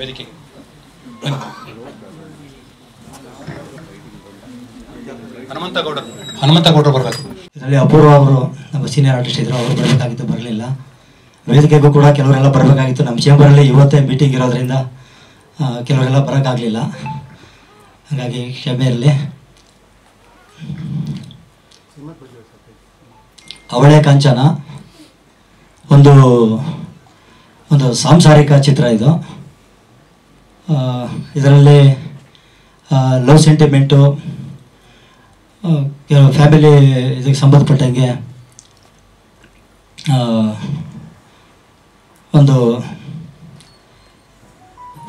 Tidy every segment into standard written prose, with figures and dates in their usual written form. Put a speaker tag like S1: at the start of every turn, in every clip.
S1: ವೇದಿಕೆಗೆ. ಹನುಮಂತಗೌಡರು ಬರಬೇಕು.
S2: ಇದರಲ್ಲಿ ಅಪೂರ್ವ ಅವರು ನಮ್ಮ ಸೀನಿಯರ್ ಆರ್ಟಿಸ್ಟ್ ಇದ್ರು, ಅವರು ಬರಬೇಕಾಗಿತ್ತು, ಬರಲಿಲ್ಲ. ವೇದಿಕೆಗೂ ಕೂಡ ಕೆಲವರೆಲ್ಲ ಬರಬೇಕಾಗಿತ್ತು. ನಮ್ಮ ಚೇಂಬರಲ್ಲಿ ಇವತ್ತೇ ಮೀಟಿಂಗ್ ಇರೋದ್ರಿಂದ ಕೆಲವರೆಲ್ಲ ಬರೋಕ್ಕಾಗಲಿಲ್ಲ, ಹಾಗಾಗಿ ಕ್ಷಮೆ ಇರಲಿ. ಅವಳೆ ಕಾಂಚನ ಒಂದು ಸಾಂಸಾರಿಕ ಚಿತ್ರ ಇದು. ಇದರಲ್ಲಿ ಲವ್ ಸೆಂಟಿಮೆಂಟು, ಕೆಲವು ಫ್ಯಾಮಿಲಿ ಇದಕ್ಕೆ ಸಂಬಂಧಪಟ್ಟಂಗೆ ಒಂದು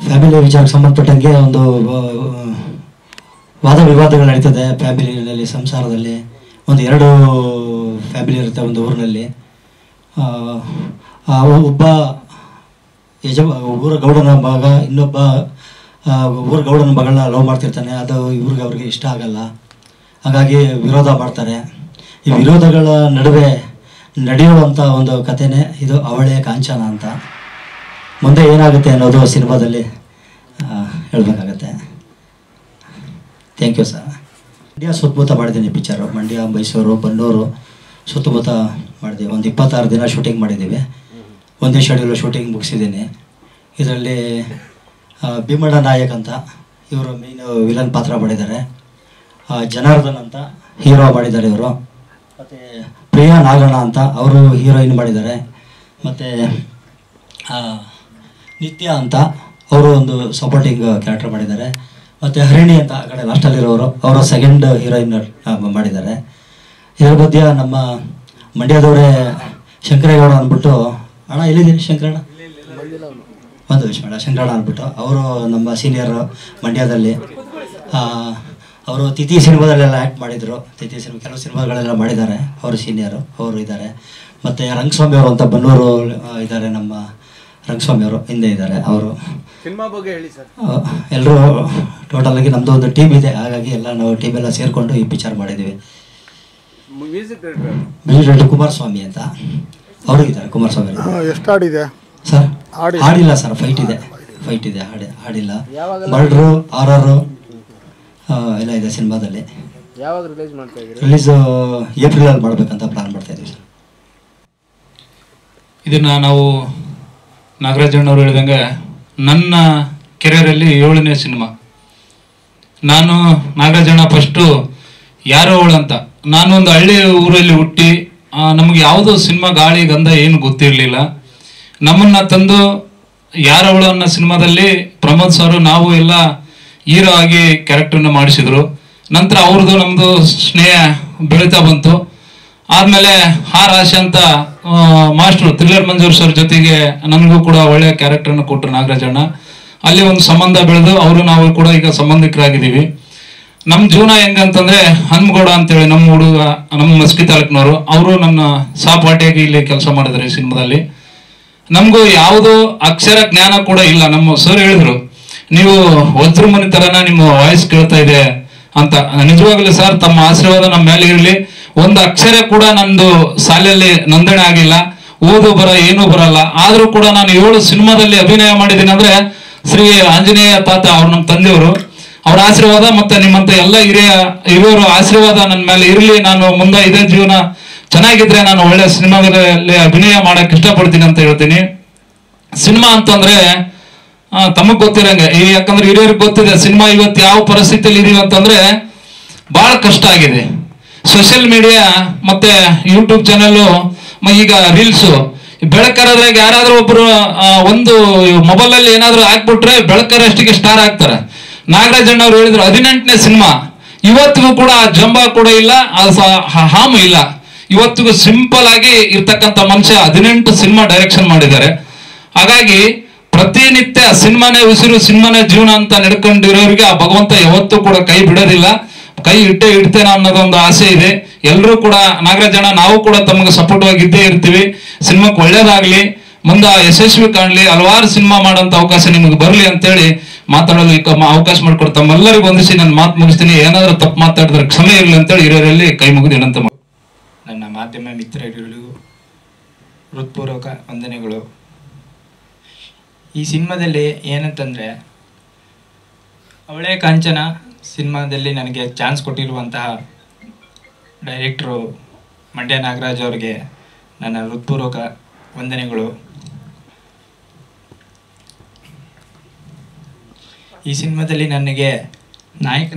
S2: ಫ್ಯಾಮಿಲಿ ವಿಚಾರಕ್ಕೆ ಸಂಬಂಧಪಟ್ಟಂಗೆ ಒಂದು ವಾದ ವಿವಾದಗಳು ನಡೀತದೆ ಫ್ಯಾಮಿಲಿನಲ್ಲಿ, ಸಂಸಾರದಲ್ಲಿ. ಒಂದು 2 ಫ್ಯಾಮಿಲಿ ಇರುತ್ತೆ ಒಂದು ಊರಿನಲ್ಲಿ. ಒಬ್ಬ ಊರ ಗೌಡನ ಮಗ ಇನ್ನೊಬ್ಬ ಊರ ಗೌಡನ ಮಗಳನ್ನ ಲವ್ ಮಾಡ್ತಿರ್ತಾನೆ. ಅದು ಅವ್ರಿಗೆ ಇಷ್ಟ ಆಗಲ್ಲ, ಹಾಗಾಗಿ ವಿರೋಧ ಮಾಡ್ತಾರೆ. ಈ ವಿರೋಧಗಳ ನಡುವೆ ನಡೆಯುವಂಥ ಒಂದು ಕಥೆನೇ ಇದು ಅವಳೆ ಕಾಂಚನ ಅಂತ. ಮುಂದೆ ಏನಾಗುತ್ತೆ ಅನ್ನೋದು ಸಿನಿಮಾದಲ್ಲಿ ಹೇಳಬೇಕಾಗತ್ತೆ. Thank you sir. ಮಂಡ್ಯ ಸುತ್ತಮುತ್ತ ಮಾಡಿದ್ದೀನಿ ಪಿಕ್ಚರು. ಮಂಡ್ಯ, ಮೈಸೂರು, ಬನ್ನೂರು ಸುತ್ತಮುತ್ತ ಮಾಡಿದ್ದೀವಿ. ಒಂದು 26 ದಿನ ಶೂಟಿಂಗ್ ಮಾಡಿದ್ದೀವಿ. ಒಂದೇ ಶೆಡ್ಯೂಲ್ ಶೂಟಿಂಗ್ ಮುಗಿಸಿದ್ದೀನಿ. ಇದರಲ್ಲಿ ಭೀಮಣ್ಣ ನಾಯಕ್ ಅಂತ ಇವರು ಮೇನ್ ವಿಲನ್ ಪಾತ್ರ ಮಾಡಿದ್ದಾರೆ. ಜನಾರ್ದನ್ ಅಂತ ಹೀರೋ ಮಾಡಿದ್ದಾರೆ ಇವರು. ಮತ್ತು ಪ್ರಿಯಾ ನಾಗಣ್ಣ ಅಂತ ಅವರು ಹೀರೋಯಿನ್ ಮಾಡಿದ್ದಾರೆ. ಮತ್ತು ನಿತ್ಯ ಅಂತ ಅವರು ಒಂದು ಸಪೋರ್ಟಿಂಗ್ ಕ್ಯಾರೆಕ್ಟರ್ ಮಾಡಿದ್ದಾರೆ. ಮತ್ತು ಹರಿಣಿ ಅಂತ ಆ ಕಡೆ ಲಾಸ್ಟಲ್ಲಿರೋರು, ಅವರು ಸೆಕೆಂಡ್ ಹೀರೋಯಿನ್ ಮಾಡಿದ್ದಾರೆ. ಇದರ ಮಧ್ಯೆ ನಮ್ಮ ಮಂಡ್ಯದವರೇ ಶಂಕರೇಗೌಡ ಅಂದ್ಬಿಟ್ಟು, ಅಣ್ಣ ಎಲ್ಲಿದ್ದೀನಿ ಶಂಕರಣ್ಣ? ಒಂದು ವಿಷಯ ಮೇಡ ಶಂಕರಣ್ಣ ಅಂದ್ಬಿಟ್ಟು ಅವರು ನಮ್ಮ ಸೀನಿಯರು ಮಂಡ್ಯದಲ್ಲಿ. ಅವರು ತಿಥಿ ಸಿನಿಮಾದಲ್ಲೆಲ್ಲ ಆ್ಯಕ್ಟ್ ಮಾಡಿದರು. ತಿಥಿ ಸಿನಿಮಾ ಕೆಲವು ಸಿನಿಮಾಗಳೆಲ್ಲ ಮಾಡಿದ್ದಾರೆ. ಅವರು ಸೀನಿಯರು, ಅವರು ಇದ್ದಾರೆ. ಮತ್ತು ರಂಗಸ್ವಾಮಿ ಅವರು ಅಂತ ಬನ್ನೂರು ಇದ್ದಾರೆ, ನಮ್ಮ ರಂಗಸ್ವಾಮಿ ಅವರು ಹಿಂದೆ ಇದ್ದಾರೆ. ಅವರು
S3: ಸಿನಿಮಾ ಬಗ್ಗೆ ಹೇಳಿ ಸರ್.
S2: ಎಲ್ಲರೂ ಟೋಟಲಾಗಿ ನಮ್ಮದು ಒಂದು ಟೀಮ್ ಇದೆ, ಹಾಗಾಗಿ ಎಲ್ಲ ನಾವು ಟೀಮೆಲ್ಲ ಸೇರಿಕೊಂಡು ಈ ಪಿಕ್ಚರ್ ಮಾಡಿದ್ದೀವಿ.
S3: ಮ್ಯೂಸಿಕ್
S2: ಡೈರೆಕ್ಟರ್ ಕುಮಾರಸ್ವಾಮಿ ಅಂತ ಅವರು ಇದ್ದಾರೆ. ಕುಮಾರಸ್ವಾಮಿ
S4: ಎಷ್ಟು ಹಾಡಿದೆ
S2: ಸರ್? ಹಾಡಿಲ್ಲ ಸರ್, ಫೈಟ್ ಇದೆ ಹಾಡಿಲ್ಲ. ಮರ್ಡ್ರು, ಹಾರರು ಎಲ್ಲ ಇದೆ ಸಿನಿಮಾದಲ್ಲಿ.
S3: ಯಾವಾಗ ರಿಲೀಸ್ ಮಾಡ್ತಾ ಇದ್ದೀರಿ?
S2: ರಿಲೀಸ್ ಏಪ್ರಿಲಲ್ಲಿ ಮಾಡಬೇಕಂತ ಪ್ಲಾನ್ ಮಾಡ್ತಾ ಇದ್ದೀವಿ ಸರ್.
S5: ಇದನ್ನು ನಾವು ನಾಗರಾಜಣ್ಣವ್ರು ಹೇಳಿದಂಗೆ ನನ್ನ ಕೆರಿಯರಲ್ಲಿ 7ನೇ ಸಿನಿಮಾ. ನಾನು ನಾಗರಾಜಣ್ಣ ಫಸ್ಟು ಯಾರೋ ಅವಳು ಅಂತ, ನಾನು ಒಂದು ಹಳ್ಳಿ ಊರಲ್ಲಿ ಹುಟ್ಟಿ ನಮಗೆ ಯಾವುದೋ ಸಿನಿಮಾ ಗಾಳಿ ಗಂಧ ಏನು ಗೊತ್ತಿರಲಿಲ್ಲ. ನಮ್ಮನ್ನು ತಂದು ಯಾರವಳು ಅನ್ನೋ ಸಿನಿಮಾದಲ್ಲಿ ಪ್ರಮೋದ್ ಸರ್ ನಾವು ಎಲ್ಲ ಹೀರೋ ಆಗಿ ಕ್ಯಾರೆಕ್ಟರ್ನ ಮಾಡಿಸಿದ್ರು. ನಂತರ ಅವ್ರದ್ದು ನಮ್ಮದು ಸ್ನೇಹ ಬೆಳೀತಾ ಬಂತು. ಆದಮೇಲೆ ಆಶೆ ಅಂತ ಮಾಸ್ಟ್ರು ಥ್ರಿಲ್ಲರ್ ಮಂಜೂರ್ ಸರ್ ಜೊತೆಗೆ ನನಗೂ ಕೂಡ ಒಳ್ಳೆಯ ಕ್ಯಾರೆಕ್ಟರ್ನ ಕೊಟ್ಟರು ನಾಗರಾಜಣ್ಣ. ಅಲ್ಲಿ ಒಂದು ಸಂಬಂಧ ಬೆಳೆದು ಅವರು ನಾವು ಕೂಡ ಈಗ ಸಂಬಂಧಿಕರಾಗಿದ್ದೀವಿ. ನಮ್ಮ ಜೀವನ ಹೆಂಗಂತಂದ್ರೆ ಹನುಮಗೌಡ ಅಂತೇಳಿ ನಮ್ಮ ಹುಡುಗ, ನಮ್ಮ ಮಸ್ಕಿ ತಾಲೂಕಿನವರು, ಅವರು ನನ್ನ ಸಹಪಾಠಿಯಾಗಿ ಇಲ್ಲಿ ಕೆಲಸ ಮಾಡಿದ್ದಾರೆ ಈ ಸಿನಿಮಾದಲ್ಲಿ. ನಮಗೂ ಯಾವುದೋ ಅಕ್ಷರ ಜ್ಞಾನ ಕೂಡ ಇಲ್ಲ. ನಮ್ಮ ಸರ್ ಹೇಳಿದ್ರು, ನೀವು ವಜ್ರ ಮನೆ ತರನ ನಿಮ್ಮ ವಾಯ್ಸ್ ಕೇಳ್ತಾ ಇದೆ ಅಂತ. ನಿಜವಾಗ್ಲೂ ಸರ್ ತಮ್ಮ ಆಶೀರ್ವಾದ ನಮ್ಮ ಮೇಲೆ ಇರಲಿ. ಒಂದು ಅಕ್ಷರ ಕೂಡ ನಂದು ಶಾಲೆಯಲ್ಲಿ ನೋಂದಣಿ ಆಗಿಲ್ಲ, ಓದು ಬರ ಏನೂ ಬರಲ್ಲ. ಆದ್ರೂ ಕೂಡ ನಾನು 7 ಸಿನಿಮಾದಲ್ಲಿ ಅಭಿನಯ ಮಾಡಿದ್ದೀನಿ ಅಂದ್ರೆ ಶ್ರೀ ಆಂಜನೇಯ ತಾತ ಅವ್ರು ನಮ್ಮ ತಂದೆಯವರು, ಅವ್ರ ಆಶೀರ್ವಾದ ಮತ್ತೆ ನಿಮ್ಮಂತ ಎಲ್ಲ ಹಿರಿಯರು ಆಶೀರ್ವಾದ ನನ್ನ ಮೇಲೆ ಇರಲಿ. ನಾನು ಮುಂದೆ ಇದೇ ಜೀವನ ಚೆನ್ನಾಗಿದ್ರೆ ನಾನು ಒಳ್ಳೆ ಸಿನಿಮಾದಲ್ಲಿ ಅಭಿನಯ ಮಾಡಕ್ ಇಷ್ಟಪಡ್ತೀನಿ ಅಂತ ಹೇಳ್ತೀನಿ. ಸಿನಿಮಾ ಅಂತಂದ್ರೆ ತಮಗ್ ಗೊತ್ತಿರಂಗೆ, ಯಾಕಂದ್ರೆ ಹಿರಿಯರಿಗೆ ಗೊತ್ತಿದೆ ಸಿನಿಮಾ ಇವತ್ತು ಯಾವ ಪರಿಸ್ಥಿತಿಯಲ್ಲಿ ಇದೀವಿ ಅಂತಂದ್ರೆ ಬಹಳ ಕಷ್ಟ ಆಗಿದೆ. ಸೋಷಿಯಲ್ ಮೀಡಿಯಾ ಮತ್ತೆ ಯೂಟ್ಯೂಬ್ ಚಾನೆಲ್, ಈಗ ರೀಲ್ಸು, ಬೆಳಕರದ್ರಾಗ ಯಾರಾದ್ರೂ ಒಬ್ರು ಒಂದು ಮೊಬೈಲ್ ಅಲ್ಲಿ ಏನಾದ್ರು ಹಾಕ್ಬಿಟ್ರೆ ಬೆಳಕರಷ್ಟಿಗೆ ಸ್ಟಾರ್ ಆಗ್ತಾರೆ. ನಾಗರಾಜಣ್ಣ ಅವ್ರು ಹೇಳಿದ್ರು 18ನೇ ಸಿನಿಮಾ, ಇವತ್ತಿಗೂ ಕೂಡ ಜಂಬ ಕೂಡ ಇಲ್ಲ, ಹಾಮು ಇಲ್ಲ. ಇವತ್ತಿಗೂ ಸಿಂಪಲ್ ಆಗಿ ಇರ್ತಕ್ಕಂಥ ಮನುಷ್ಯ 18 ಸಿನಿಮಾ ಡೈರೆಕ್ಷನ್ ಮಾಡಿದ್ದಾರೆ. ಹಾಗಾಗಿ ಪ್ರತಿನಿತ್ಯ ಸಿನಿಮಾನೇ ಉಸಿರು, ಸಿನಿಮಾನೇ ಜೀವನ ಅಂತ ನಡ್ಕೊಂಡಿರೋರಿಗೆ ಆ ಭಗವಂತ ಯಾವತ್ತೂ ಕೂಡ ಕೈ ಬಿಡೋದಿಲ್ಲ. ಕೈ ಇಡ್ತೇನೆ ಅನ್ನೋದೊಂದು ಆಸೆ ಇದೆ. ಎಲ್ಲರೂ ಕೂಡ ನಾಗರಾಜಣ್ಣ ನಾವು ಕೂಡ ತಮಗೆ ಸಪೋರ್ಟ್ ಆಗಿ ಇದ್ದೇ ಇರ್ತೀವಿ. ಸಿನಿಮಾಕ್ಕೆ ಒಳ್ಳೇದಾಗ್ಲಿ, ಮುಂದೆ ಯಶಸ್ವಿ ಕಾಣ್ಲಿ, ಹಲವಾರು ಸಿನಿಮಾ ಮಾಡೋಂಥ ಅವಕಾಶ ನಿಮಗೆ ಬರಲಿ ಅಂತೇಳಿ ಮಾತಾಡಲು ಅವಕಾಶ ಮಾಡಿಕೊಡ್ತಾ ತಮ್ಮೆಲ್ಲರಿಗೂ ವಂದಿಸಿ ನನ್ನ ಮಾತು ಮುಗಿಸ್ತೀನಿ. ಏನಾದರೂ ತಪ್ಪು ಮಾತಾಡಿದ್ರೆ ಕ್ಷಮೆ ಇರಲಿ ಅಂತೇಳಿ ಹಿರಿಯರಲ್ಲಿ ಕೈ ಮುಗಿದು ಏನಂತ.
S6: ನನ್ನ ಮಾಧ್ಯಮ ಮಿತ್ರರಿಗೂ ಹೃತ್ಪೂರ್ವಕ ವಂದನೆಗಳು. ಈ ಸಿನಿಮಾದಲ್ಲಿ ಏನಂತಂದರೆ, ಅವಳೇ ಕಾಂಚನ ಸಿನಿಮಾದಲ್ಲಿ ನನಗೆ ಚಾನ್ಸ್ ಕೊಟ್ಟಿರುವಂತಹ ಡೈರೆಕ್ಟ್ರು ಮಂಡ್ಯ ನಾಗರಾಜ್ ಅವ್ರಿಗೆ ನನ್ನ ಹೃತ್ಪೂರ್ವಕ ವಂದನೆಗಳು. ಈ ಸಿನಿಮಾದಲ್ಲಿ ನನಗೆ ನಾಯಕ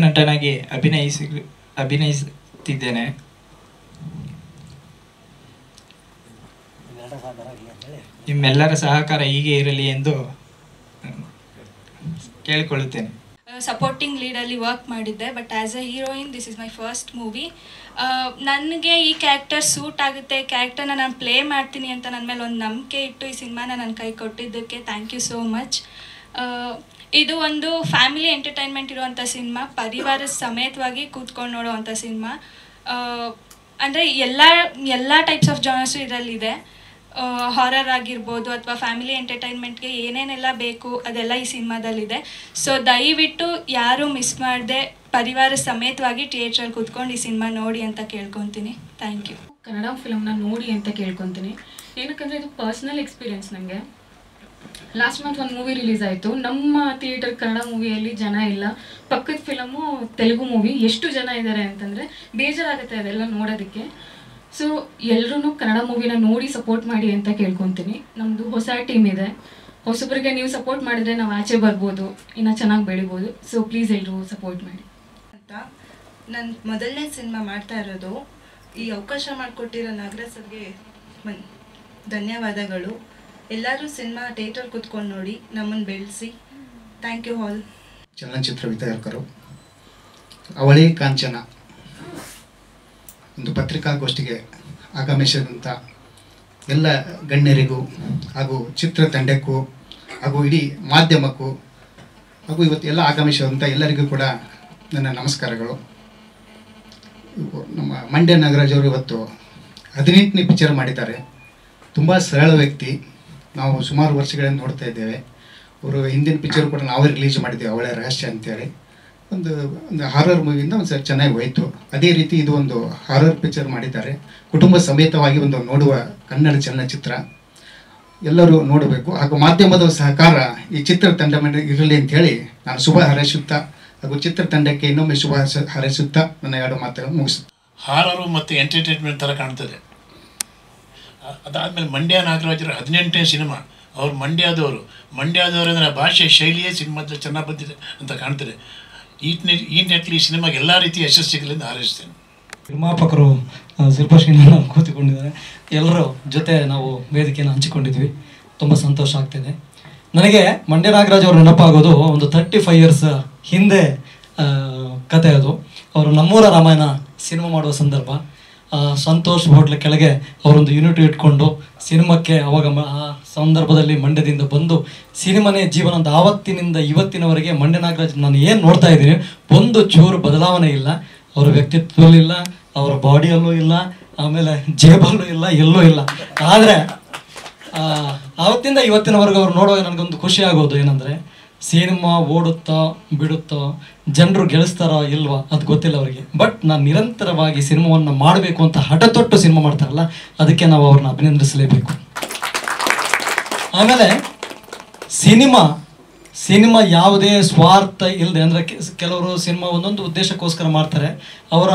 S6: ನಟನಾಗಿ ಅಭಿನಯಿಸುತ್ತಿದ್ದೇನೆ. ನಿಮ್ಮೆಲ್ಲರ ಸಹಕಾರ ಹೀಗೆ ಇರಲಿ ಎಂದು ಕೇಳಿಕೊಳ್ಳುತ್ತೇನೆ.
S1: ಸಪೋರ್ಟಿಂಗ್ ಲೀಡಲ್ಲಿ ವರ್ಕ್ ಮಾಡಿದ್ದೆ, but as a heroine this is my first movie. ನನಗೆ ಈ ಕ್ಯಾರೆಕ್ಟರ್ ಸೂಟ್ ಆಗುತ್ತೆ, ಕ್ಯಾರೆಕ್ಟರ್ನ ನಾನು ಪ್ಲೇ ಮಾಡ್ತೀನಿ ಅಂತ ನನ್ನ ಮೇಲೆ ಒಂದು ನಂಬಿಕೆ ಇಟ್ಟು ಈ ಸಿನಿಮಾನ ನನ್ನ ಕೈ ಕೊಟ್ಟಿದ್ದಕ್ಕೆ ಥ್ಯಾಂಕ್ ಯು ಸೋ ಮಚ್. ಇದು ಒಂದು ಫ್ಯಾಮಿಲಿ ಎಂಟರ್ಟೈನ್ಮೆಂಟ್ ಇರುವಂಥ ಸಿನಿಮಾ, ಪರಿವಾರದ ಸಮೇತವಾಗಿ ಕೂತ್ಕೊಂಡು ನೋಡುವಂಥ ಸಿನಿಮಾ. ಅಂದರೆ ಎಲ್ಲ ಟೈಪ್ಸ್ ಆಫ್ ಜಾನರ್ಸು ಇದರಲ್ಲಿದೆ. ಹಾರರ್ ಆಗಿರ್ಬೋದು ಅಥವಾ ಫ್ಯಾಮಿಲಿ ಎಂಟರ್ಟೈನ್ಮೆಂಟ್ಗೆ ಏನೇನೆಲ್ಲ ಬೇಕು ಅದೆಲ್ಲ ಈ ಸಿನಿಮಾದಲ್ಲಿದೆ. ಸೊ ದಯವಿಟ್ಟು ಯಾರೂ ಮಿಸ್ ಮಾಡದೆ ಪರಿವಾರ ಸಮೇತವಾಗಿ ಥಿಯೇಟ್ರಲ್ಲಿ ಕೂತ್ಕೊಂಡು ಈ ಸಿನಿಮಾ ನೋಡಿ ಅಂತ ಕೇಳ್ಕೊತೀನಿ. Thank you.
S4: ಕನ್ನಡ ಫಿಲಮ್ನ ನೋಡಿ ಅಂತ ಕೇಳ್ಕೊತೀನಿ. ಏನಕ್ಕಂದರೆ ಇದು ಪರ್ಸ್ನಲ್ ಎಕ್ಸ್ಪೀರಿಯೆನ್ಸ್. ನನಗೆ ಲಾಸ್ಟ್ ಮಂತ್ ಒಂದು ಮೂವಿ ರಿಲೀಸ್ ಆಯಿತು. ನಮ್ಮ ಥಿಯೇಟರ್ ಕನ್ನಡ ಮೂವಿಯಲ್ಲಿ ಜನ ಇಲ್ಲ. ಪಕ್ಕದ ಫಿಲಮು ತೆಲುಗು ಮೂವಿ, ಎಷ್ಟು ಜನ ಇದ್ದಾರೆ ಅಂತಂದರೆ ಬೇಜಾರಾಗುತ್ತೆ ಅದೆಲ್ಲ ನೋಡೋದಕ್ಕೆ. ಸೊ ಎಲ್ಲರೂ ಕನ್ನಡ ಮೂವಿನ ನೋಡಿ ಸಪೋರ್ಟ್ ಮಾಡಿ ಅಂತ ಕೇಳ್ಕೊತೀನಿ. ನಮ್ಮದು ಹೊಸ ಟೀಮ್ ಇದೆ, ಹೊಸಬ್ರಿಗೆ ನೀವು ಸಪೋರ್ಟ್ ಮಾಡಿದ್ರೆ ನಾವು ಆಚೆ ಬರ್ಬೋದು, ಇನ್ನೂ ಚೆನ್ನಾಗಿ ಬೆಳಿಬೋದು. ಸೊ ಪ್ಲೀಸ್ ಎಲ್ಲರೂ ಸಪೋರ್ಟ್ ಮಾಡಿ
S7: ಅಂತ. ನನ್ನ ಮೊದಲನೇ ಸಿನಿಮಾ ಮಾಡ್ತಾ ಇರೋದು. ಈ ಅವಕಾಶ ಮಾಡಿಕೊಟ್ಟಿರೋ ನಾಗರಾಜ್ ಸರ್ಗೆ ಧನ್ಯವಾದಗಳು. ಎಲ್ಲರೂ ಸಿನಿಮಾ ಥಿಯೇಟರ್ ಕೂತ್ಕೊಂಡು ನೋಡಿ, ನಮ್ಮನ್ನು ಬೆಳೆಸಿ. Thank you all.
S8: ಚಲನಚಿತ್ರ ವಿತರಕರು ಅವಳೇ ಕಾಂಚನ ಒಂದು ಪತ್ರಿಕಾಗೋಷ್ಠಿಗೆ ಆಗಮಿಸಿದಂಥ ಎಲ್ಲ ಗಣ್ಯರಿಗೂ ಹಾಗೂ ಚಿತ್ರತಂಡಕ್ಕೂ ಹಾಗೂ ಇಡೀ ಮಾಧ್ಯಮಕ್ಕೂ ಹಾಗೂ ಇವತ್ತು ಎಲ್ಲ ಆಗಮಿಸಿದಂಥ ಎಲ್ಲರಿಗೂ ಕೂಡ ನನ್ನ ನಮಸ್ಕಾರಗಳು. ನಮ್ಮ ಮಂಡ್ಯ ನಾಗರಾಜ್ ಅವರು ಇವತ್ತು 18ನೇ ಪಿಕ್ಚರ್ ಮಾಡಿದ್ದಾರೆ. ತುಂಬ ಸರಳ ವ್ಯಕ್ತಿ. ನಾವು ಸುಮಾರು ವರ್ಷಗಳಿಂದ ನೋಡ್ತಾ ಇದ್ದೇವೆ. ಅವರು ಹಿಂದಿನ ಪಿಕ್ಚರ್ ಕೂಡ ನಾವೇ ರಿಲೀಸ್ ಮಾಡಿದ್ದೇವೆ, ಅವಳೇ ರಹಸ್ಯ ಅಂತೇಳಿ. ಒಂದು ಹಾರರ್ ಮೂವಿಯಿಂದ ಒಂದು ಸರಿ ಚೆನ್ನಾಗಿ ಹೋಯಿತು. ಅದೇ ರೀತಿ ಇದು ಒಂದು ಹಾರರ್ ಪಿಕ್ಚರ್ ಮಾಡಿದ್ದಾರೆ. ಕುಟುಂಬ ಸಮೇತವಾಗಿ ಒಂದು ನೋಡುವ ಕನ್ನಡ ಚಲನಚಿತ್ರ ಎಲ್ಲರೂ ನೋಡಬೇಕು. ಹಾಗೂ ಮಾಧ್ಯಮದ ಸಹಕಾರ ಈ ಚಿತ್ರತಂಡ ಇರಲಿ ಅಂಥೇಳಿ ನಾನು ಶುಭ ಹಾರೈಸುತ್ತಾ ಹಾಗೂ ಚಿತ್ರತಂಡಕ್ಕೆ ಇನ್ನೊಮ್ಮೆ ಶುಭ ಹಾರೈಸುತ್ತಾ ನನ್ನ 2 ಮಾತುಗಳನ್ನು ಮುಗಿಸುತ್ತೆ.
S9: ಹಾರರು ಮತ್ತು ಎಂಟರ್ಟೈನ್ಮೆಂಟ್ ಥರ ಕಾಣ್ತದೆ. ಅದಾದಮೇಲೆ ಮಂಡ್ಯ ನಾಗರಾಜರ 18ನೇ ಸಿನಿಮಾ. ಅವರು ಮಂಡ್ಯದವರ ಭಾಷೆ ಶೈಲಿಯೇ ಸಿನಿಮಾದಲ್ಲಿ ಚೆನ್ನಾಗಿ ಬಂದಿದೆ ಅಂತ ಕಾಣ್ತದೆ. ಈ ನಿಟ್ಟಿನಲ್ಲಿ ಈ ಸಿನಿಮಾಗೆ ಎಲ್ಲ ರೀತಿಯ ಯಶಸ್ಸು ಸಿಗಲಿ ಅಂತ ಹಾರೈಸ್ತೇನೆ.
S2: ನಿರ್ಮಾಪಕರು ಶಿಲ್ಪಶ್ರೀನ ಕೂತಿಕೊಂಡಿದ್ದಾರೆ. ಎಲ್ಲರ ಜೊತೆ ನಾವು ವೇದಿಕೆಯನ್ನು ಹಂಚಿಕೊಂಡಿದ್ವಿ. ತುಂಬ ಸಂತೋಷ ಆಗ್ತಿದೆ. ನನಗೆ ಮಂಡ್ಯ ನಾಗರಾಜ್ ಅವರು ನೆನಪಾಗೋದು ಒಂದು 35 ಇಯರ್ಸ್ ಹಿಂದೆ ಕತೆ. ಅದು ಅವರು ನಮ್ಮೂರ ರಾಮಾಯಣ ಸಿನಿಮಾ ಮಾಡುವ ಸಂದರ್ಭ. ಸಂತೋಷ್ ಹೋಟ್ಲ ಕೆಳಗೆ ಅವರೊಂದು ಯೂನಿಟ್ ಇಟ್ಕೊಂಡು ಸಿನಿಮಾಕ್ಕೆ ಅವಾಗ ಆ ಸಂದರ್ಭದಲ್ಲಿ ಮಂಡ್ಯದಿಂದ ಬಂದು ಸಿನಿಮಾನೇ ಜೀವನ ಅಂತ. ಆವತ್ತಿನಿಂದ ಇವತ್ತಿನವರೆಗೆ ಮಂಡ್ಯ ನಾಗರಾಜ್ ನಾನು ಏನು ನೋಡ್ತಾ ಇದ್ದೀನಿ, ಒಂದು ಚೂರು ಬದಲಾವಣೆ ಇಲ್ಲ. ಅವರ ವ್ಯಕ್ತಿತ್ವದಲ್ಲೂ ಇಲ್ಲ, ಅವರ ಬಾಡಿಯಲ್ಲೂ ಇಲ್ಲ, ಆಮೇಲೆ ಜೇಬಲ್ಲೂ ಇಲ್ಲ, ಎಲ್ಲೂ ಇಲ್ಲ. ಆದರೆ ಆವತ್ತಿಂದ ಇವತ್ತಿನವರೆಗೆ ಅವ್ರು ನೋಡುವಾಗ ನನಗೊಂದು ಖುಷಿ ಆಗೋದು ಏನಂದರೆ, ಸಿನಿಮಾ ಓಡುತ್ತೋ ಬಿಡುತ್ತೋ, ಜನರು ಗೆಲ್ಲಿಸ್ತಾರೋ ಇಲ್ವಾ ಅದು ಗೊತ್ತಿಲ್ಲ ಅವರಿಗೆ. ಬಟ್ ನಾನು ನಿರಂತರವಾಗಿ ಸಿನಿಮಾವನ್ನು ಮಾಡಬೇಕು ಅಂತ ಹಠ ತೊಟ್ಟು ಸಿನಿಮಾ ಮಾಡ್ತಾರಲ್ಲ, ಅದಕ್ಕೆ ನಾವು ಅವ್ರನ್ನ ಅಭಿನಂದಿಸಲೇಬೇಕು. ಆಮೇಲೆ ಸಿನಿಮಾ ಯಾವುದೇ ಸ್ವಾರ್ಥ ಇಲ್ಲದೆ, ಅಂದರೆ ಕೆಲವರು ಸಿನಿಮಾ ಒಂದೊಂದು ಉದ್ದೇಶಕ್ಕೋಸ್ಕರ ಮಾಡ್ತಾರೆ. ಅವರ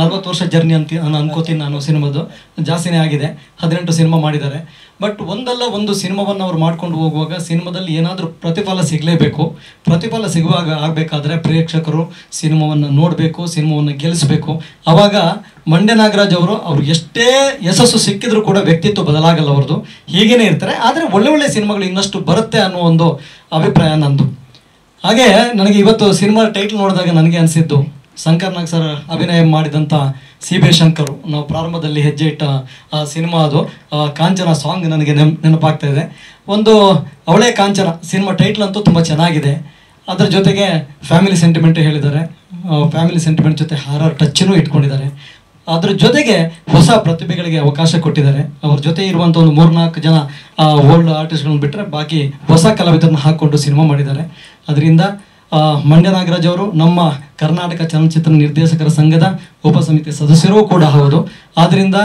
S2: 40 ವರ್ಷ ಜರ್ನಿ ಅಂತ ಅನ್ಕೋತೀನಿ ನಾನು. ಸಿನಿಮಾದು ಜಾಸ್ತಿನೇ ಆಗಿದೆ, 18 ಸಿನಿಮಾ ಮಾಡಿದ್ದಾರೆ. ಬಟ್ ಒಂದಲ್ಲ ಒಂದು ಸಿನಿಮಾವನ್ನು ಅವ್ರು ಮಾಡ್ಕೊಂಡು ಹೋಗುವಾಗ ಸಿನಿಮಾದಲ್ಲಿ ಏನಾದರೂ ಪ್ರತಿಫಲ ಸಿಗಲೇಬೇಕು. ಪ್ರತಿಫಲ ಸಿಗುವಾಗ ಆಗಬೇಕಾದ್ರೆ ಪ್ರೇಕ್ಷಕರು ಸಿನಿಮಾವನ್ನು ನೋಡಬೇಕು, ಸಿನಿಮಾವನ್ನು ಗೆಲ್ಲಿಸಬೇಕು. ಆವಾಗ ಮಂಡ್ಯ ನಾಗರಾಜ್ ಅವರು ಎಷ್ಟೇ ಯಶಸ್ಸು ಸಿಕ್ಕಿದ್ರು ಕೂಡ ವ್ಯಕ್ತಿತ್ವ ಬದಲಾಗಲ್ಲ ಅವ್ರದ್ದು, ಹೀಗೇ ಇರ್ತಾರೆ. ಆದರೆ ಒಳ್ಳೆ ಸಿನಿಮಾಗಳು ಇನ್ನಷ್ಟು ಬರುತ್ತೆ ಅನ್ನೋ ಒಂದು ಅಭಿಪ್ರಾಯ ನಂದು. ಹಾಗೆ ನನಗೆ ಇವತ್ತು ಸಿನಿಮಾ ಟೈಟ್ಲ್ ನೋಡಿದಾಗ ನನಗೆ ಅನಿಸಿದ್ದು, ಶಂಕರ್ ನಾಗ್ ಸರ್ ಅಭಿನಯ ಮಾಡಿದಂಥ CB ಶಂಕರ್ ನಾವು ಪ್ರಾರಂಭದಲ್ಲಿ ಹೆಜ್ಜೆ ಇಟ್ಟ ಆ ಸಿನಿಮಾ. ಅದು ಕಾಂಚನ ಸಾಂಗ್ ನನಗೆ ನೆನಪಾಗ್ತಾ ಇದೆ. ಒಂದು ಅವಳೇ ಕಾಂಚನ ಸಿನಿಮಾ ಟೈಟ್ಲ್ ಅಂತೂ ತುಂಬ ಚೆನ್ನಾಗಿದೆ. ಅದರ ಜೊತೆಗೆ ಫ್ಯಾಮಿಲಿ ಸೆಂಟಿಮೆಂಟ್ ಹೇಳಿದ್ದಾರೆ. ಫ್ಯಾಮಿಲಿ ಸೆಂಟಿಮೆಂಟ್ ಜೊತೆ ಹಾರರ್ ಟಚ್ಚನ್ನು ಇಟ್ಕೊಂಡಿದ್ದಾರೆ. ಅದ್ರ ಜೊತೆಗೆ ಹೊಸ ಪ್ರತಿಭೆಗಳಿಗೆ ಅವಕಾಶ ಕೊಟ್ಟಿದ್ದಾರೆ. ಅವ್ರ ಜೊತೆ ಇರುವಂಥ ಒಂದು 3-4 ಜನ ಓಲ್ಡ್ ಆರ್ಟಿಸ್ಟ್ಗಳನ್ನ ಬಿಟ್ಟರೆ ಬಾಕಿ ಹೊಸ ಕಲಾವಿದರನ್ನ ಹಾಕ್ಕೊಂಡು ಸಿನಿಮಾ ಮಾಡಿದ್ದಾರೆ. ಅದರಿಂದ
S10: ಮಂಡ್ಯ ನಾಗರಾಜ್ ಅವರು ನಮ್ಮ ಕರ್ನಾಟಕ ಚಲನಚಿತ್ರ ನಿರ್ದೇಶಕರ ಸಂಘದ ಉಪಸಮಿತಿ ಸದಸ್ಯರೂ ಕೂಡ ಹೌದು. ಆದ್ದರಿಂದ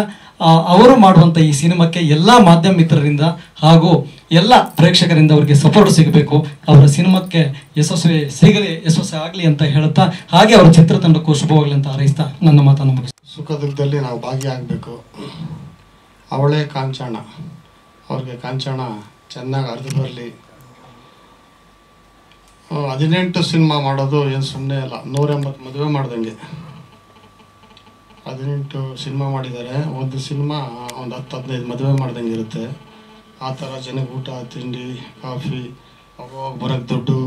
S10: ಅವರು ಮಾಡುವಂಥ ಈ ಸಿನಿಮಾಕ್ಕೆ ಎಲ್ಲ ಮಾಧ್ಯಮ ಮಿತ್ರರಿಂದ ಹಾಗೂ ಎಲ್ಲ ಪ್ರೇಕ್ಷಕರಿಂದ ಅವರಿಗೆ ಸಪೋರ್ಟ್ ಸಿಗಬೇಕು. ಅವರ ಸಿನಿಮಾಕ್ಕೆ ಯಶಸ್ವಿ ಆಗಲಿ ಅಂತ ಹೇಳ್ತಾ, ಹಾಗೆ ಅವರ ಚಿತ್ರತಂಡಕ್ಕೂ ಶುಭವಾಗಲಿ ಅಂತ ಹಾರೈಸ್ತಾ ನನ್ನ ಮಾತನ್ನು ಮುಗಿಸ್ತೀನಿ.
S11: ಸುಖ ದುಃಖದಲ್ಲಿ ನಾವು ಭಾಗಿಯಾಗಬೇಕು. ಅವಳೇ ಕಾಂಚನ, ಅವ್ರಿಗೆ ಕಾಂಚನ ಚೆನ್ನಾಗಿ ಅರ್ಧ ಬರಲಿ. 18 ಸಿನಿಮಾ ಮಾಡೋದು ಏನು ಸುಮ್ಮನೆ ಅಲ್ಲ, 180 ಮದುವೆ ಮಾಡ್ದಂಗೆ. 18 ಸಿನಿಮಾ ಮಾಡಿದ್ದಾರೆ. ಒಂದು ಸಿನಿಮಾ ಒಂದು 10-15 ಮದುವೆ ಮಾಡ್ದಂಗೆ ಇರುತ್ತೆ. ಆ ಥರ ಜನಕ್ಕೆ ಊಟ ತಿಂಡಿ ಕಾಫಿ ಅವಾಗ ಬರೋಕ್ಕೆ ದುಡ್ಡು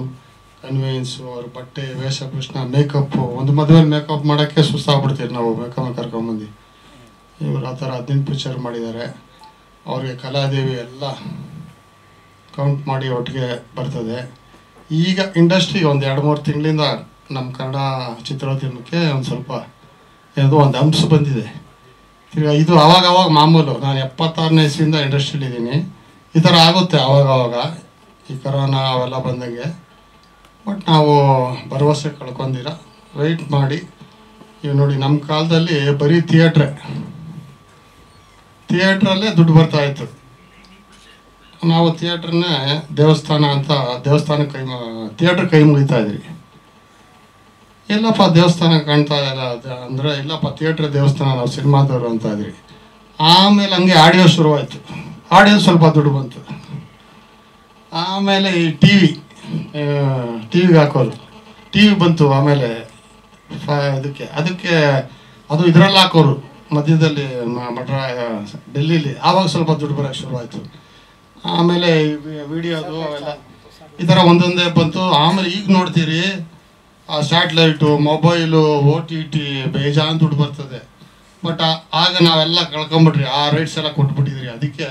S11: ಕನ್ವೇನ್ಸು, ಅವ್ರ ಬಟ್ಟೆ ವೇಷಭೂಷಣ ಮೇಕಪ್ಪು. ಒಂದು ಮದುವೆಯಲ್ಲಿ ಮೇಕಪ್ ಮಾಡೋಕ್ಕೆ ಸುಸ್ತಾಗ್ಬಿಡ್ತೀವಿ ನಾವು, ಮೇಕಪ್ ಕರ್ಕೊಂಬಂದು. ಇವರು ಆ ಥರ 18 ಪಿಕ್ಚರ್ ಮಾಡಿದ್ದಾರೆ. ಅವ್ರಿಗೆ ಕಲಾದೇವಿ ಎಲ್ಲ ಕೌಂಟ್ ಮಾಡಿ ಒಟ್ಟಿಗೆ ಬರ್ತದೆ. ಈಗ ಇಂಡಸ್ಟ್ರಿಗೆ ಒಂದು 2-3 ತಿಂಗಳಿಂದ ನಮ್ಮ ಕನ್ನಡ ಚಿತ್ರೋದ್ಯಮಕ್ಕೆ ಒಂದು ಸ್ವಲ್ಪ ಏನೋ ಒಂದು ಅಂಶ ಬಂದಿದೆ. ಇದು ಅವಾಗ ಮಾಮೂಲು. ನಾನು 76ನೇ ಇಸ್ವಿಯಿಂದ ಇಂಡಸ್ಟ್ರಿಲಿದ್ದೀನಿ. ಈ ಥರ ಆಗುತ್ತೆ ಆವಾಗ ಈ ಕರೋನಾ ಅವೆಲ್ಲ ಬಂದಂಗೆ. ಬಟ್ ನಾವು ಭರವಸೆ ಕಳ್ಕೊಂಡಿರ ವೆಯ್ಟ್ ಮಾಡಿ. ಈಗ ನೋಡಿ, ನಮ್ಮ ಕಾಲದಲ್ಲಿ ಬರೀ ಥಿಯೇಟ್ರಲ್ಲೇ ದುಡ್ಡು ಬರ್ತಾಯಿತ್ತು. ನಾವು ಥಿಯೇಟ್ರನ್ನೇ ದೇವಸ್ಥಾನ ಅಂತ ದೇವಸ್ಥಾನಕ್ಕೆ ಥಿಯೇಟ್ರ್ ಕೈ ಮುಗಿತಾ ಇದ್ರಿ. ಎಲ್ಲಪ್ಪ ದೇವಸ್ಥಾನ ಕಾಣ್ತಾ ಇಲ್ಲ ಅಂದರೆ, ಇಲ್ಲಪ್ಪ ಥಿಯೇಟ್ರ್ ದೇವಸ್ಥಾನ, ನಾವು ಸಿನಿಮಾದವರು ಅಂತ ಇದ್ರಿ. ಆಮೇಲೆ ಹಂಗೆ ಆಡಿಯೋ ಶುರುವಾಯಿತು. ಆಡಿಯೋ ಸ್ವಲ್ಪ ದುಡ್ಡು ಬಂತು. ಆಮೇಲೆ ಈ ಟಿವಿಗೆ ಹಾಕೋದು, ಟಿವಿ ಬಂತು. ಆಮೇಲೆ ಅದಕ್ಕೆ ಅದು ಇದರಲ್ಲಿ ಹಾಕೋರು ಮಧ್ಯದಲ್ಲಿ ಡೆಲ್ಲಿಲಿ. ಆವಾಗ ಸ್ವಲ್ಪ ದುಡ್ಡು ಬರೋಕ್ಕೆ ಶುರುವಾಯಿತು. ಆಮೇಲೆ ವಿಡಿಯೋದು ಅವೆಲ್ಲ ಈ ಥರ ಒಂದೊಂದೇ ಬಂತು. ಆಮೇಲೆ ಈಗ ನೋಡ್ತೀರಿ ಆ ಸ್ಯಾಟ್ಲೈಟು, ಮೊಬೈಲು, OTT ಬೇಜಾನ್ ದುಡ್ಡು ಬರ್ತದೆ. ಬಟ್ ಆಗ ನಾವೆಲ್ಲ ಕಳ್ಕೊಂಬಿಟ್ರಿ, ಆ ರೈಟ್ಸ್ ಎಲ್ಲ ಕೊಟ್ಬಿಟ್ಟಿದ್ರಿ. ಅದಕ್ಕೆ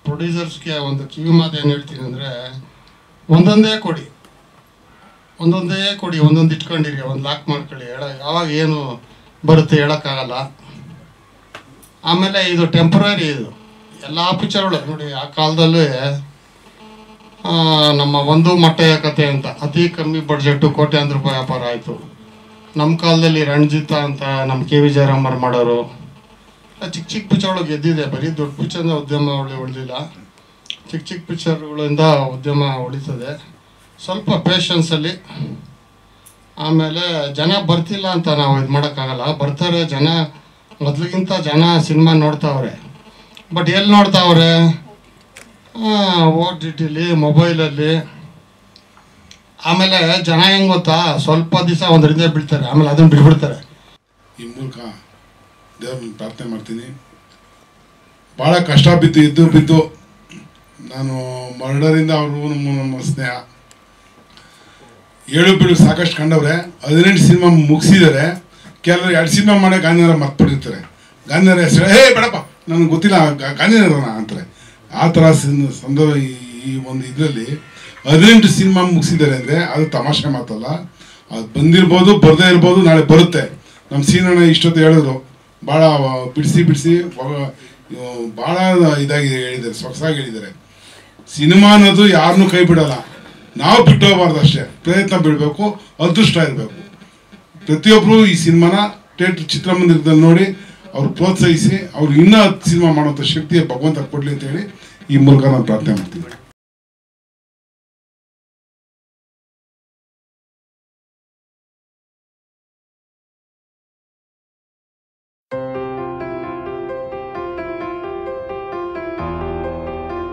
S11: ಪ್ರೊಡ್ಯೂಸರ್ಸ್ಗೆ ಒಂದು ಕಿವಿ ಮಾತು ಏನು ಹೇಳ್ತೀನಿ ಅಂದರೆ, ಒಂದೊಂದೇ ಕೊಡಿ, ಒಂದೊಂದು ಇಟ್ಕೊಂಡಿರಿ, ಒಂದು ಲಾಕ್ ಮಾಡ್ಕೊಳ್ಳಿ. ಯಾವಾಗ ಏನು ಬರುತ್ತೆ ಹೇಳೋಕ್ಕಾಗಲ್ಲ. ಆಮೇಲೆ ಇದು ಟೆಂಪ್ರರಿ. ಇದು ಎಲ್ಲ ಪಿಕ್ಚರ್ಗಳು ನೋಡಿ, ಆ ಕಾಲದಲ್ಲೂ ನಮ್ಮ ಒಂದು ಮೊಟ್ಟೆಯ ಕತೆ ಅಂತ ಅತಿ ಕಮ್ಮಿ ಬಡ್ಜೆಟ್ಟು ಕೋಟ್ಯಾಂತರ ರೂಪಾಯಿ ವ್ಯಾಪಾರ ಆಯಿತು. ನಮ್ಮ ಕಾಲದಲ್ಲಿ ರಣಜಿತ ಅಂತ ನಮ್ಮ KV ಜಯರಾಮರು ಮಾಡೋರು. ಚಿಕ್ಕ ಪಿಕ್ಚರ್ಗಳು ಗೆದ್ದಿದೆ. ಬರೀ ದೊಡ್ಡ ಪಿಕ್ಚರ್ನ ಉದ್ಯಮ ಉಳಿದಿಲ್ಲ. ಚಿಕ್ಕ ಪಿಕ್ಚರ್ಗಳಿಂದ ಉದ್ಯಮ ಉಳಿತದೆ. ಸ್ವಲ್ಪ ಪೇಷನ್ಸಲ್ಲಿ. ಆಮೇಲೆ ಜನ ಬರ್ತಿಲ್ಲ ಅಂತ ನಾವು ಇದು ಮಾಡೋಕ್ಕಾಗಲ್ಲ. ಬರ್ತಾರೆ ಜನ, ಮೊದಲಿಗಿಂತ ಜನ ಸಿನಿಮಾ ನೋಡ್ತಾವ್ರೆ. ಬಟ್ ಎಲ್ಲಿ ನೋಡ್ತಾವ್ರೆ? OTTಲಿ, ಮೊಬೈಲಲ್ಲಿ. ಆಮೇಲೆ ಜನ ಹೆಂಗೆ ಗೊತ್ತಾ, ಸ್ವಲ್ಪ ದಿವಸ ಒಂದರಿಂದ ಬಿಡ್ತಾರೆ, ಆಮೇಲೆ ಅದನ್ನು ಬಿಟ್ಬಿಡ್ತಾರೆ.
S12: ಈ ಮೂಲಕ ದೇವ್ರನ್ನ ಪ್ರಾರ್ಥನೆ ಮಾಡ್ತೀನಿ. ಭಾಳ ಕಷ್ಟ ಬಿದ್ದು ನಾನು ಮರ್ಡರಿಂದ ಅವರು ನಮ್ಮ ಸ್ನೇಹ ಏಳು ಬೀಳು ಸಾಕಷ್ಟು ಕಂಡವ್ರೆ. 18 ಸಿನಿಮಾ ಮುಗಿಸಿದ್ದಾರೆ. ಕೆಲವರು 2 ಸಿನಿಮಾ ಮಾಡೋ ಗಾಂಧಿನಗರ ಮರ್ತ್ಬಿಟ್ಟಿರ್ತಾರೆ. ಗಾಂಧಿನಗರ ಹೆಸರು ಬೇಡಪ್ಪ ನನಗೆ ಗೊತ್ತಿಲ್ಲ ಗಾಂಧಿನಗರನ ಅಂತಾರೆ. ಆ ಥರ ಸಂದರ್ಭ ಈ ಒಂದು ಇದರಲ್ಲಿ 18 ಸಿನಿಮಾ ಮುಗಿಸಿದ್ದಾರೆ ಅಂದರೆ ಅದು ತಮಾಷೆ ಮಾತಲ್ಲ. ಅದು ಬಂದಿರ್ಬೋದು, ಬರದೇ ಇರ್ಬೋದು, ನಾಳೆ ಬರುತ್ತೆ. ನಮ್ಮ ಸೀನಣ್ಣ ಇಷ್ಟೊತ್ತು ಹೇಳಿದ್ರು, ಭಾಳ ಬಿಡಿಸಿ ಭಾಳ ಇದಾಗಿ ಹೇಳಿದ್ದಾರೆ, ಸೊಗಸಾಗಿ ಹೇಳಿದ್ದಾರೆ. ಸಿನಿಮಾ ಅನ್ನೋದು ಯಾರನ್ನೂ ಕೈ ಬಿಡೋಲ್ಲ. ನಾವು ಬಿಟ್ಟು ಹೋಗಬಾರ್ದು ಅಷ್ಟೇ. ಪ್ರಯತ್ನ ಬಿಡಬೇಕು, ಅದೃಷ್ಟ ಇರಬೇಕು. ಪ್ರತಿಯೊಬ್ಬರು ಈ ಸಿನಿಮಾನ ಚಿತ್ರಮಂದಿರದಲ್ಲಿ ನೋಡಿ ಅವ್ರು ಪ್ರೋತ್ಸಾಹಿಸಿ ಅವ್ರು ಇನ್ನೂ 10 ಸಿನಿಮಾ ಮಾಡುವಂಥ ಶಕ್ತಿಯ ಭಗವಂತ ಕೊಡಲಿ ಅಂತೇಳಿ ಈ ಮೂಲಕ ನಾನು ಪ್ರಾರ್ಥನೆ ಮಾಡ್ತೀನಿ.